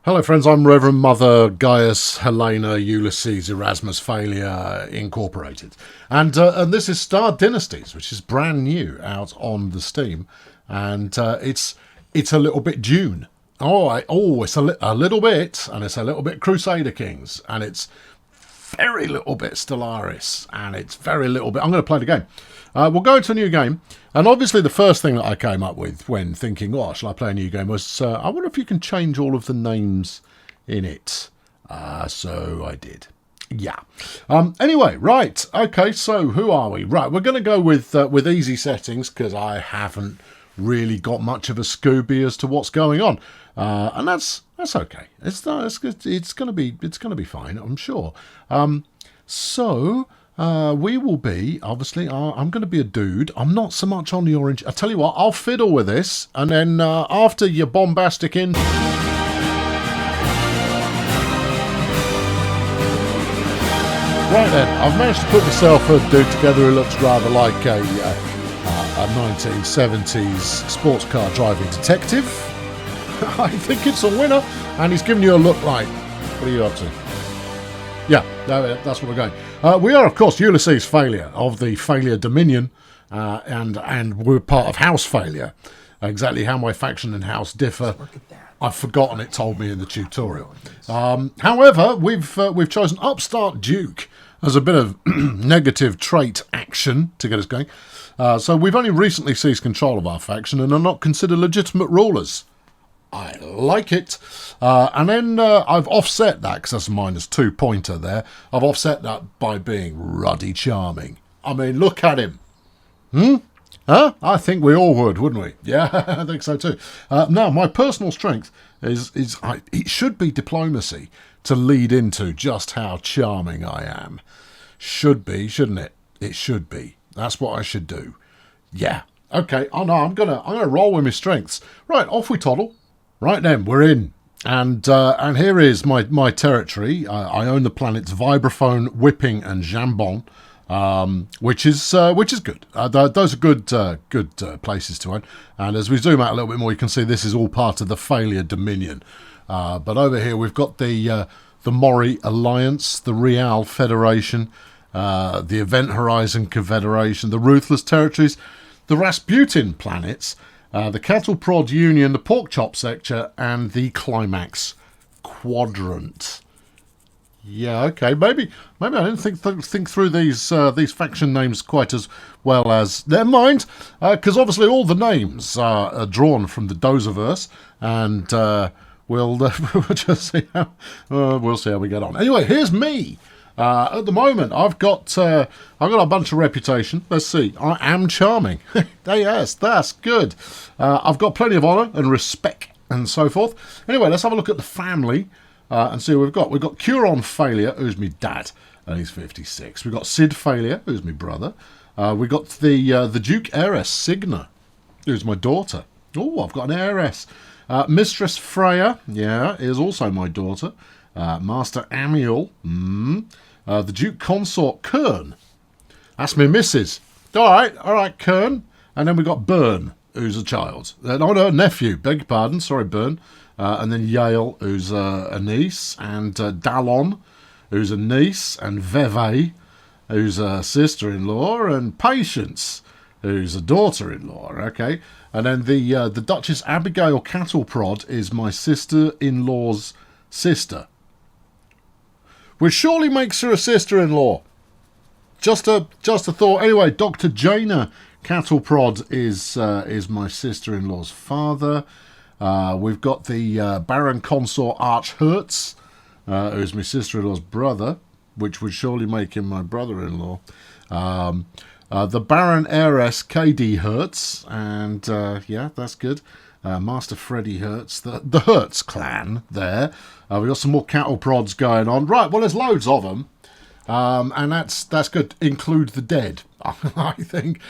Hello friends, I'm Reverend Mother Gaius Helena Ulysses Erasmus Failure Incorporated. And this is Star Dynasties, which is brand new out on the Steam. And it's a little bit Dune. It's a little bit, and it's a little bit Crusader Kings, and it's very little bit Stellaris, and it's very little bit... I'm going to play the game. We'll go into a new game, and obviously the first thing that I came up with when thinking, oh, shall I play a new game, was I wonder if you can change all of the names in it. So I did. Yeah. Anyway, right. Okay, so who are we? Right, we're going to go with easy settings, because I haven't really got much of a Scooby as to what's going on. And that's okay. It's going to be fine, I'm sure. We will be, obviously, I'm going to be a dude. I'm not so much on the orange. I tell you what, I'll fiddle with this, and then after your bombastic in... Right then, I've managed to put myself a dude together who looks rather like a 1970s sports car driving detective. I think it's a winner, and he's giving you a look like, what are you up to? Yeah, that's where we're going. We are, of course, Ulysses Failure of the Failure Dominion, and we're part of House Failure. Exactly how my faction and house differ, I've forgotten. It told me in the tutorial. However, we've chosen Upstart Duke as a bit of negative trait action to get us going. So we've only recently seized control of our faction and are not considered legitimate rulers. I like it. And then I've offset that, because that's a -2 pointer there. I've offset that by being ruddy charming. I mean, look at him. Huh? I think we all would, wouldn't we? Yeah, I think so too. Now, my personal strength it should be diplomacy to lead into just how charming I am. Should be, shouldn't it? It should be. That's what I should do. Yeah. Okay. Oh no, I'm gonna roll with my strengths. Right, off we toddle. Right then, we're in. And here is my territory. I own the planets Vibraphone, Whipping, and Jambon, which is good. Those are good places to own. And as we zoom out a little bit more, you can see this is all part of the Failure Dominion. But over here we've got the Mori Alliance, the Real Federation, the Event Horizon Confederation, the Ruthless Territories, the Rasputin planets, the Cattle Prod Union, the Pork Chop Sector, and the Climax Quadrant. Yeah, okay. Maybe I didn't think through these faction names quite as well as... Never mind, because obviously all the names are drawn from the Dozerverse, and we'll just see how we get on. Anyway, here's me. At the moment, I've got a bunch of reputation. Let's see. I am charming. Yes, that's good. I've got plenty of honour and respect and so forth. Anyway, let's have a look at the family and see what we've got. We've got Curon Failure, who's my dad, and he's 56. We've got Sid Failure, who's my brother. We've got the Duke Heiress Signa, who's my daughter. Oh, I've got an heiress. Mistress Freya, yeah, is also my daughter. Master Amiel, the Duke Consort Kern, that's my missus. All right, Kern. And then we've got Byrne, who's a child. No, nephew, beg your pardon, sorry, Byrne. And then Yale, who's a niece, and Dallon, who's a niece, and Veve, who's a sister-in-law, and Patience, who's a daughter-in-law. Okay, and then the Duchess Abigail Cattleprod is my sister-in-law's sister, which surely makes her a sister-in-law. Just a thought. Anyway, Dr. Jaina Cattleprod is my sister-in-law's father. We've got the Baron Consort Archhertz, who's my sister-in-law's brother, which would surely make him my brother-in-law. The Baron Heiress KD Hertz, and yeah, that's good. Master Freddy Hertz, the Hertz clan there. We've got some more cattle prods going on. Right, well, there's loads of them, and that's good. Include the dead. I think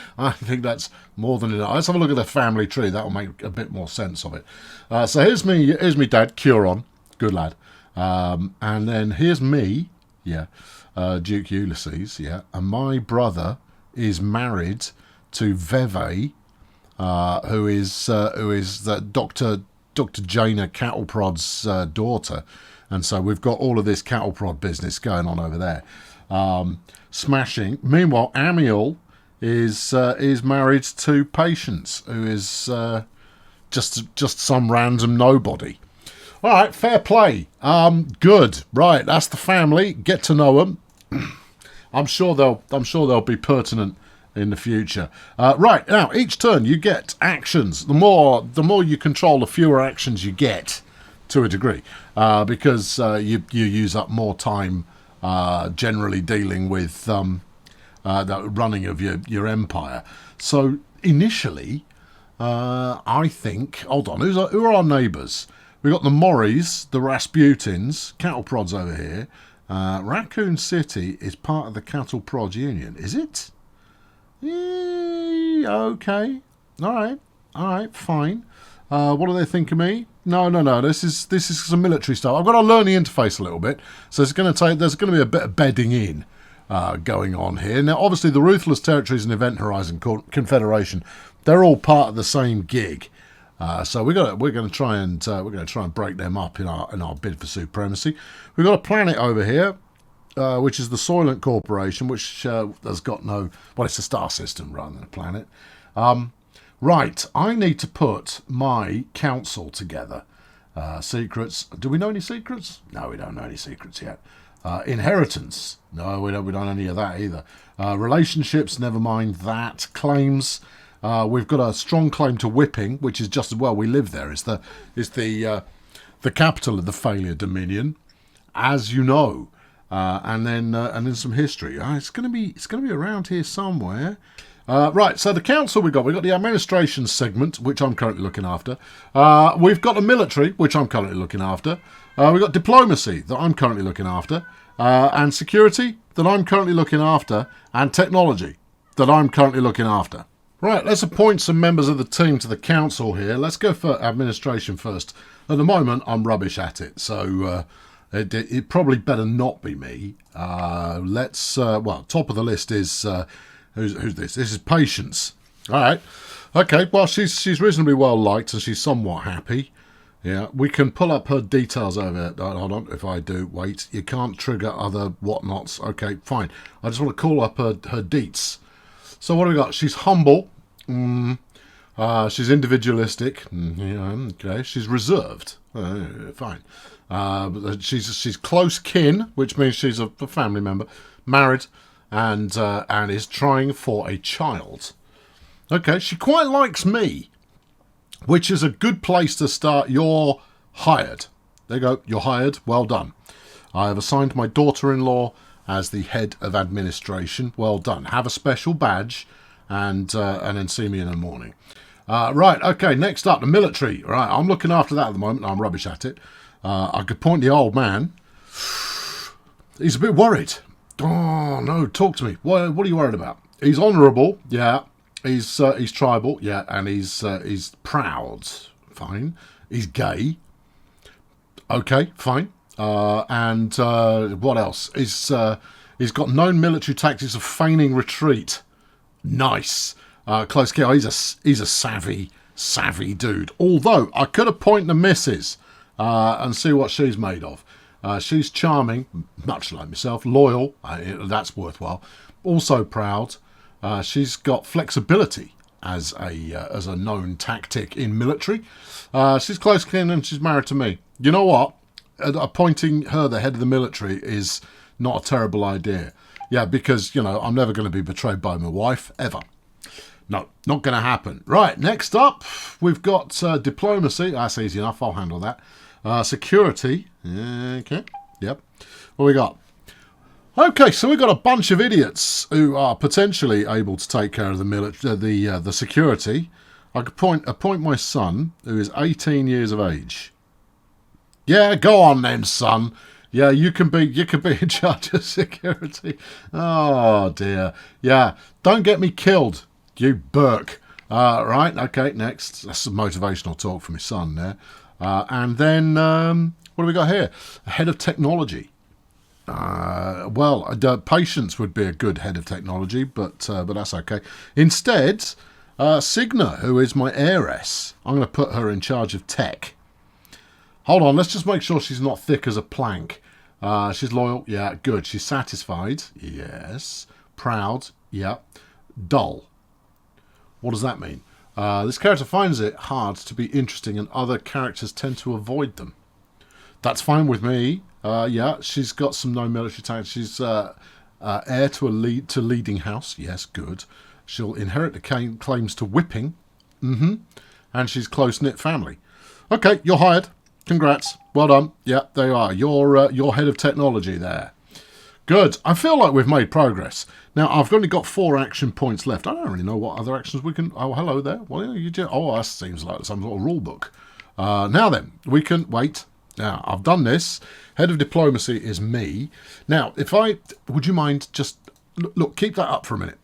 that's more than enough. Let's have a look at the family tree. That'll make a bit more sense of it. So here's me dad, Curon, good lad, and then here's me, yeah, Duke Ulysses, yeah, and my brother is married to Veve, who is the Dr. Dr. Jaina Cattle Prod's daughter. And so we've got all of this cattle prod business going on over there. Smashing. Meanwhile, Amiel is married to Patience, who is just some random nobody. All right, fair play. Good. Right, that's the family. Get to know them. I'm sure they'll be pertinent in the future. Right, now each turn you get actions. The more you control, the fewer actions you get, to a degree, because you use up more time generally dealing with the running of your empire. So initially, I think, hold on, who are our neighbours? We've got the Morris, the Rasputins, cattle prods over here. Raccoon City is part of the Cattle Prod Union, is it? Okay. All right, fine. What do they think of me? No. This is some military stuff. I've got to learn the interface a little bit, so there's going to be a bit of bedding in going on here. Now, obviously, the Ruthless Territories and Event Horizon Confederation, they're all part of the same gig. So we're going to try and break them up in our bid for supremacy. We've got a planet over here, which is the Soylent Corporation, which has got no... Well, it's a star system rather than a planet. Right, I need to put my council together. Secrets. Do we know any secrets? No, we don't know any secrets yet. Inheritance. No, we don't know any of that either. Relationships, never mind that. Claims. We've got a strong claim to Whipping, which is just as well. We live there. It's the capital of the Failure Dominion, as you know. And then some history. It's going to be around here somewhere. Right, so the council we've got the administration segment, which I'm currently looking after. We've got the military, which I'm currently looking after. We've got diplomacy, that I'm currently looking after. And security, that I'm currently looking after. And technology, that I'm currently looking after. Right, let's appoint some members of the team to the council here. Let's go for administration first. At the moment, I'm rubbish at it, so it probably better not be me. Top of the list is... Who's this? This is Patience. All right. Okay, well, she's reasonably well liked and she's somewhat happy. Yeah, we can pull up her details over. Hold on, if I do, wait. You can't trigger other whatnots. Okay, fine. I just want to call up her deets. So what have we got? She's humble. She's individualistic. Okay. She's reserved. Fine. She's close kin, which means she's a family member. Married. And is trying for a child. Okay, she quite likes me, which is a good place to start. You're hired. There you go, you're hired. Well done. I have assigned my daughter-in-law as the head of administration. Well done. Have a special badge, and then see me in the morning. Right, okay, next up, the military. Right, I'm looking after that at the moment. I'm rubbish at it. I could point the old man. He's a bit worried. Oh, no, talk to me. What are you worried about? He's honourable, yeah. He's tribal, yeah. And he's proud, fine. He's gay. Okay, fine. And what else? He's got known military tactics of feigning retreat. Nice. Close kill. He's a savvy dude. Although, I could appoint the missus and see what she's made of. She's charming, much like myself, loyal, that's worthwhile, also proud. She's got flexibility as a known tactic in military. She's close kin and she's married to me. You know what? Appointing her the head of the military is not a terrible idea. Yeah, because, I'm never going to be betrayed by my wife, ever. No, not going to happen. Right, next up, we've got diplomacy. That's easy enough, I'll handle that. Security. Okay. Yep. What we got? Okay, so we've got a bunch of idiots who are potentially able to take care of the security. I could appoint my son, who is 18 years of age. Yeah, go on then, son. Yeah, you can be in charge of security. Oh dear. Yeah, don't get me killed, you Burke. Right. Okay. Next. That's some motivational talk from his son there. And then, what do we got here? A head of technology. Patience would be a good head of technology, but that's okay. Instead, Signa, who is my heiress, I'm going to put her in charge of tech. Hold on, let's just make sure she's not thick as a plank. She's loyal. Yeah, good. She's satisfied. Yes. Proud. Yeah. Dull. What does that mean? This character finds it hard to be interesting and other characters tend to avoid them. That's fine with me. Yeah, she's got some no military talent. She's heir to leading house. Yes, good. She'll inherit the claims to whipping. And she's close-knit family. Okay, you're hired. Congrats. Well done. Yeah, there you are. You're head of technology there. Good. I feel like we've made progress. Now, I've only got 4 action points left. I don't really know what other actions we can... Oh, hello there. Well, you do... Oh, that seems like some sort of rule book. Now then, we can... Wait. Now, I've done this. Head of diplomacy is me. Now, if I... Would you mind just... Look, keep that up for a minute.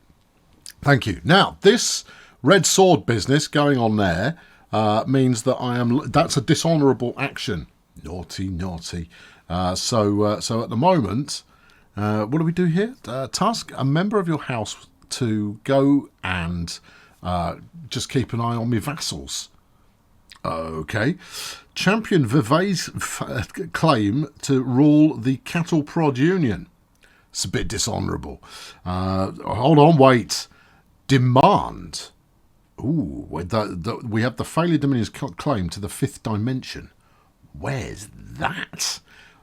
Thank you. Now, this red sword business going on there means that I am... That's a dishonourable action. Naughty, naughty. So at the moment... what do we do here? Task a member of your house to go and just keep an eye on my vassals. Okay. Champion Vivay's claim to rule the cattle prod union. It's a bit dishonourable. Hold on, wait. Demand. Ooh, we have the Failure Dominion's claim to the 5th dimension. Where's that?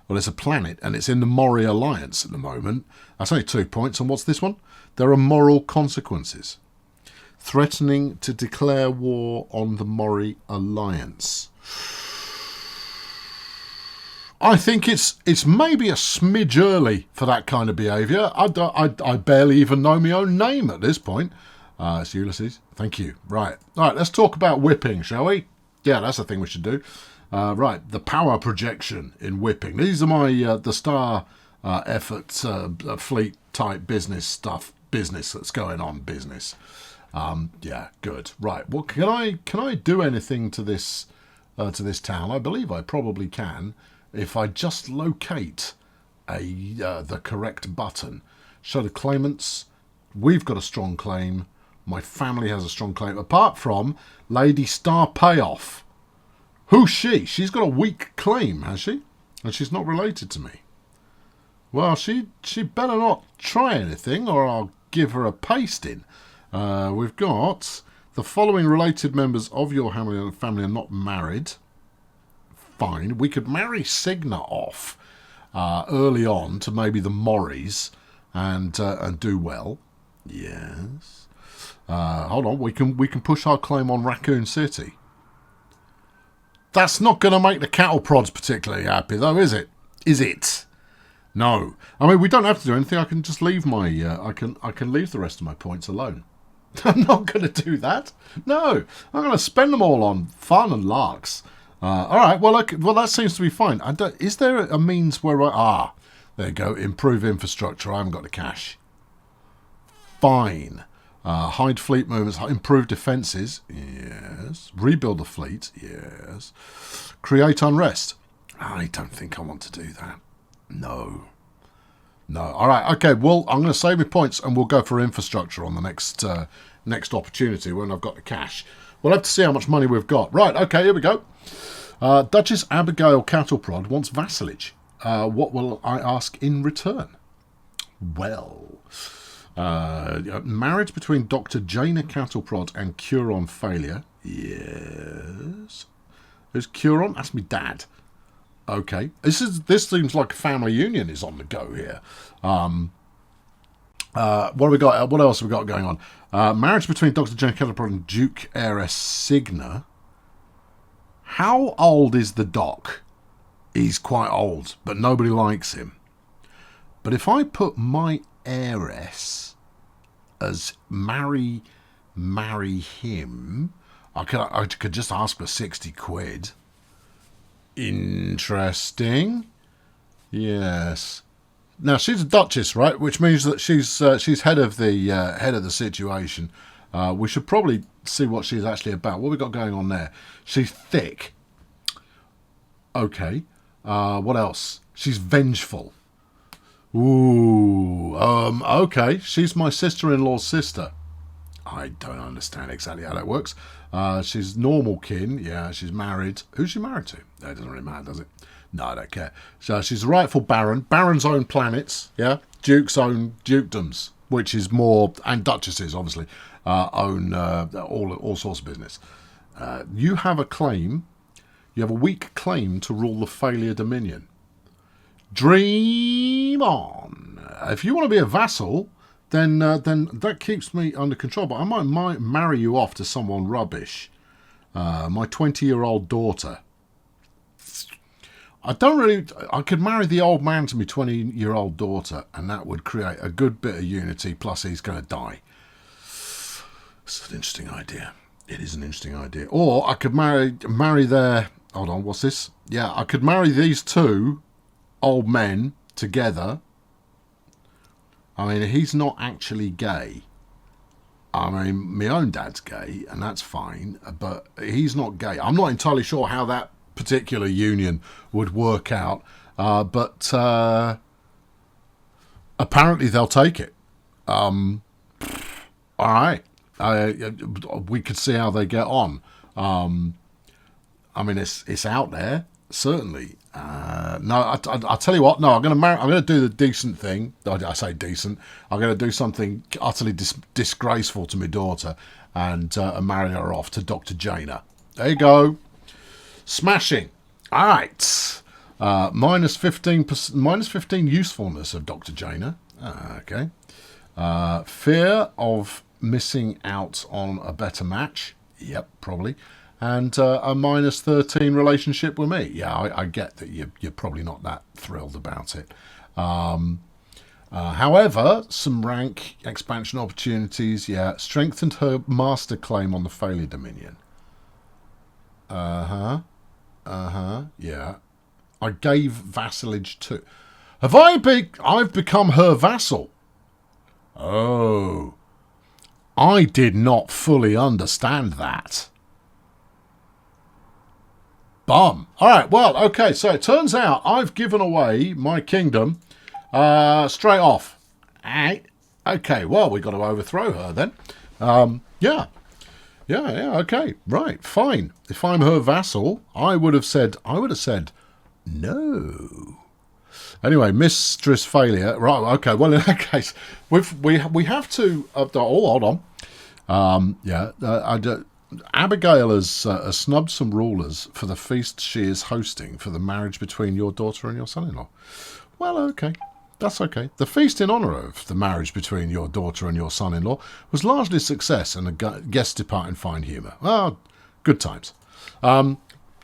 Well, it's a planet, and it's in the Mori Alliance at the moment. That's only 2 points. And what's this one? There are moral consequences. Threatening to declare war on the Mori Alliance. I think it's maybe a smidge early for that kind of behaviour. I barely even know my own name at this point. It's Ulysses. Thank you. Right. All right, let's talk about whipping, shall we? Yeah, that's the thing we should do. Right, the power projection in whipping. These are my the star effort fleet type business that's going on business. Yeah, good. Right. Well, can I do anything to this town? I believe I probably can if I just locate the correct button. Show the claimants. We've got a strong claim. My family has a strong claim. Apart from Lady Star Payoff. Who's she? She's got a weak claim, has she? And she's not related to me. Well, she better not try anything or I'll give her a pasting. We've got the following related members of your family are not married. Fine. We could marry Signa off early on to maybe the Moris and do well. Yes. Hold on. We can push our claim on Raccoon City. That's not going to make the cattle prods particularly happy, though, is it? Is it? No. I mean, we don't have to do anything. I can just leave my... I can leave the rest of my points alone. I'm not going to do that. No. I'm going to spend them all on fun and larks. All right. Well, that seems to be fine. Is there a means where there you go. Improve infrastructure. I haven't got the cash. Fine. Hide fleet movements, improve defences, yes. Rebuild the fleet, yes. Create unrest. I don't think I want to do that. No. All right, okay, well, I'm going to save my points and we'll go for infrastructure on the next opportunity when I've got the cash. We'll have to see how much money we've got. Right, okay, here we go. Duchess Abigail Cattleprod wants vassalage. What will I ask in return? Well... marriage between Dr. Jaina Cattleprod and Curon Failure. Yes. Who's Curon? That's me dad. Okay. This seems like a family union is on the go here. What have we got? What else have we got going on? Marriage between Dr. Jaina Cattleprod and Duke Heiress Signa. How old is the doc? He's quite old, but nobody likes him. But if I put my heiress as marry him, I could just ask for 60 quid. Interesting. Yes. Now she's a duchess, right? Which means that she's head of the situation. We should probably see what she's actually about. What we got going on there? She's thick. Okay. What else? She's vengeful. Ooh, okay. She's my sister-in-law's sister. I don't understand exactly how that works. She's normal kin. Yeah, she's married. Who's she married to? That doesn't really matter, does it? No, I don't care. So she's a rightful baron. Barons own planets. Yeah. Dukes own dukedoms, which is more, and duchesses obviously own all sorts of business. You have a claim. You have a weak claim to rule the failure dominion. Dream on. If you want to be a vassal, then that keeps me under control. But I might marry you off to someone rubbish. My 20-year-old daughter. I could marry the old man to my 20-year-old daughter, and that would create a good bit of unity, plus he's going to die. It's an interesting idea. It is an interesting idea. Or I could marry their... Hold on, what's this? Yeah, I could marry these two old men together. I mean, he's not actually gay. I mean, my own dad's gay, and that's fine, but he's not gay. I'm not entirely sure how that particular union would work out, but apparently they'll take it. All right. We could see how they get on. I mean, it's out there, certainly. No, I'll tell you what. No, I'm going to do the decent thing. I say decent. I'm going to do something utterly disgraceful to my daughter and marry her off to Dr. Jaina. There you go. Smashing. All right. Minus 15 usefulness of Dr. Jaina. Okay. Fear of missing out on a better match. Yep, probably. And a minus 13 relationship with me. Yeah, I get that you're probably not that thrilled about it. However, some rank expansion opportunities. Yeah, strengthened her master claim on the failure dominion. Yeah. I gave vassalage to. I've become her vassal. Oh. I did not fully understand that. Bum. All right, well, okay, so it turns out I've given away my kingdom straight off. Okay, well, we've got to overthrow her then. Yeah, okay, right, fine. If I'm her vassal, I would have said no. Anyway, mistress failure. Right, okay, well, in that case, we have to... hold on. Abigail has snubbed some rulers for the feast she is hosting for the marriage between your daughter and your son-in-law. Well, okay. That's okay. The feast in honour of the marriage between your daughter and your son-in-law was largely a success and the guests depart in fine humour. Well, good times. All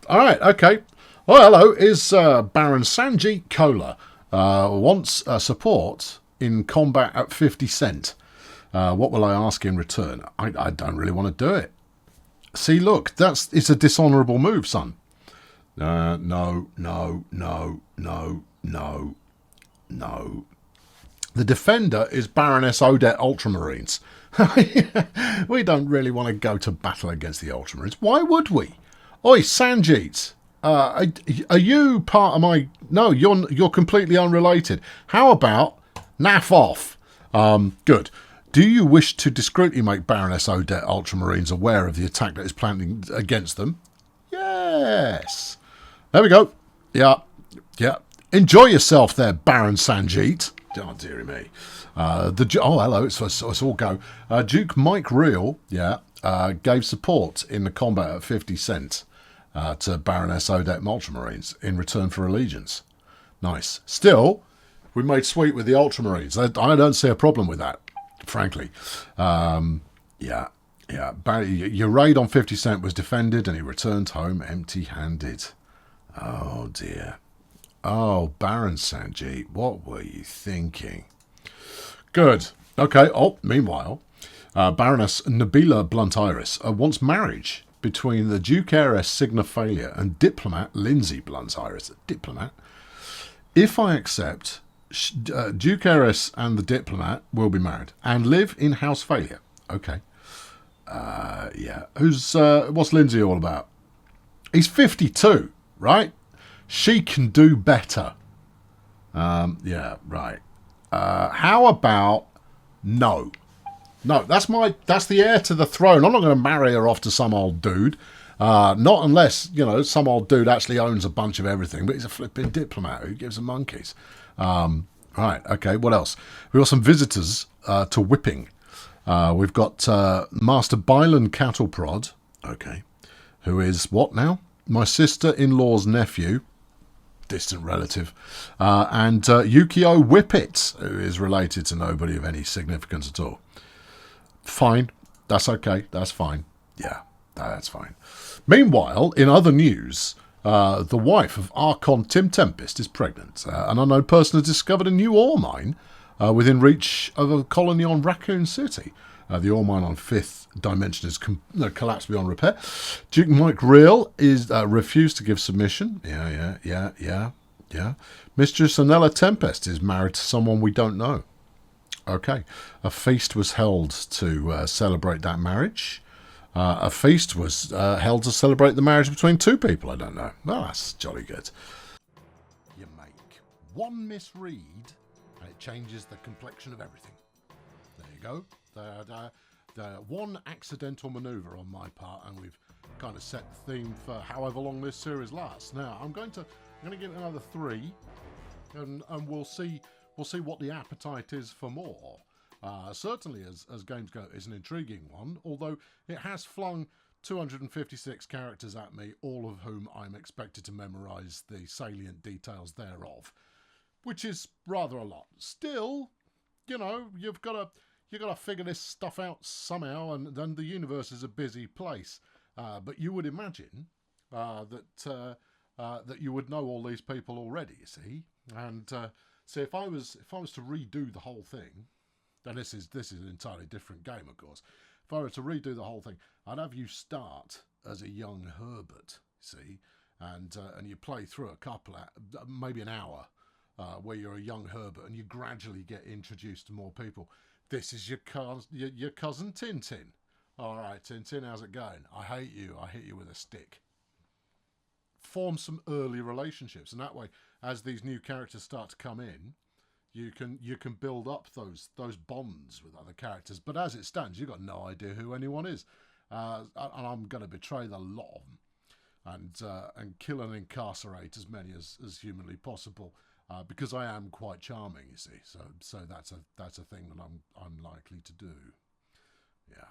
right, okay. Well, hello, is Baron Sanjeet Kola wants support in combat at 50 cent. What will I ask in return? I don't really want to do it. See, look, it's a dishonourable move, son. No. The defender is Baroness Odette Ultramarines. We don't really want to go to battle against the Ultramarines. Why would we? Oi, Sanjeet, are you part of my... No, you're completely unrelated. How about naff off? Good. Do you wish to discreetly make Baroness Odette Ultramarines aware of the attack that is planning against them? Yes. There we go. Yeah. Enjoy yourself there, Baron Sanjeet. Oh, dearie me. Hello, it's all go. Duke Mike Reel, gave support in the combat at 50 cent to Baroness Odette Ultramarines in return for allegiance. Nice. Still, we made sweet with the Ultramarines. I don't see a problem with that. Frankly, your raid on 50 cent was defended and he returned home empty-handed. Oh dear. Oh, Baron Sanjeet, what were you thinking? Good. Okay. Oh, meanwhile, Baroness Nabila Blunt Iris wants marriage between the Duke Heiress Signa Failure and diplomat Lindsay Blunt Iris. Diplomat. If I accept... Duke Heiress and the diplomat will be married and live in House Failure. Okay. What's Lindsay all about? He's 52, right? She can do better. Right. How about no? No, that's the heir to the throne. I'm not going to marry her off to some old dude. Not unless, some old dude actually owns a bunch of everything, but he's a flipping diplomat who gives a monkeys. Right, okay, what else? We've got some visitors to Whipping. We've got Master Bylan Cattle Prod, okay, who is what now? My sister-in-law's nephew, distant relative, and Yukio Whippet, who is related to nobody of any significance at all. Fine, that's okay, that's fine. Yeah, that's fine. Meanwhile, in other news, the wife of Archon Tim Tempest is pregnant. An unknown person has discovered a new ore mine within reach of a colony on Raccoon City. The ore mine on 5th Dimension has collapsed beyond repair. Duke Mike Real is refused to give submission. Yeah. Mistress Anella Tempest is married to someone we don't know. Okay. A feast was held to celebrate that marriage. A feast was held to celebrate the marriage between two people I don't know. Well, that's jolly good. You make one misread and it changes the complexion of everything. There you go. The one accidental manoeuvre on my part, and we've kind of set the theme for however long this series lasts. Now, I'm going to give it another 3, and we'll see what the appetite is for more. Certainly, as games go, is an intriguing one, although it has flung 256 characters at me, all of whom I'm expected to memorise the salient details thereof, which is rather a lot. Still, you've got to figure this stuff out somehow, and then the universe is a busy place. But you would imagine that you would know all these people already, you see. And see, if I was to redo the whole thing, then this is an entirely different game, of course. If I were to redo the whole thing, I'd have you start as a young Herbert, see, and you play through a couple, maybe an hour, where you're a young Herbert, and you gradually get introduced to more people. This is your cousin Tintin. All right, Tintin, how's it going? I hate you. I hit you with a stick. Form some early relationships, and that way, as these new characters start to come in, you can build up those bonds with other characters. But as it stands, you've got no idea who anyone is, and I'm going to betray the lot of them, and kill and incarcerate as many as humanly possible. Because I am quite charming, you see. So that's a thing that I'm likely to do. Yeah.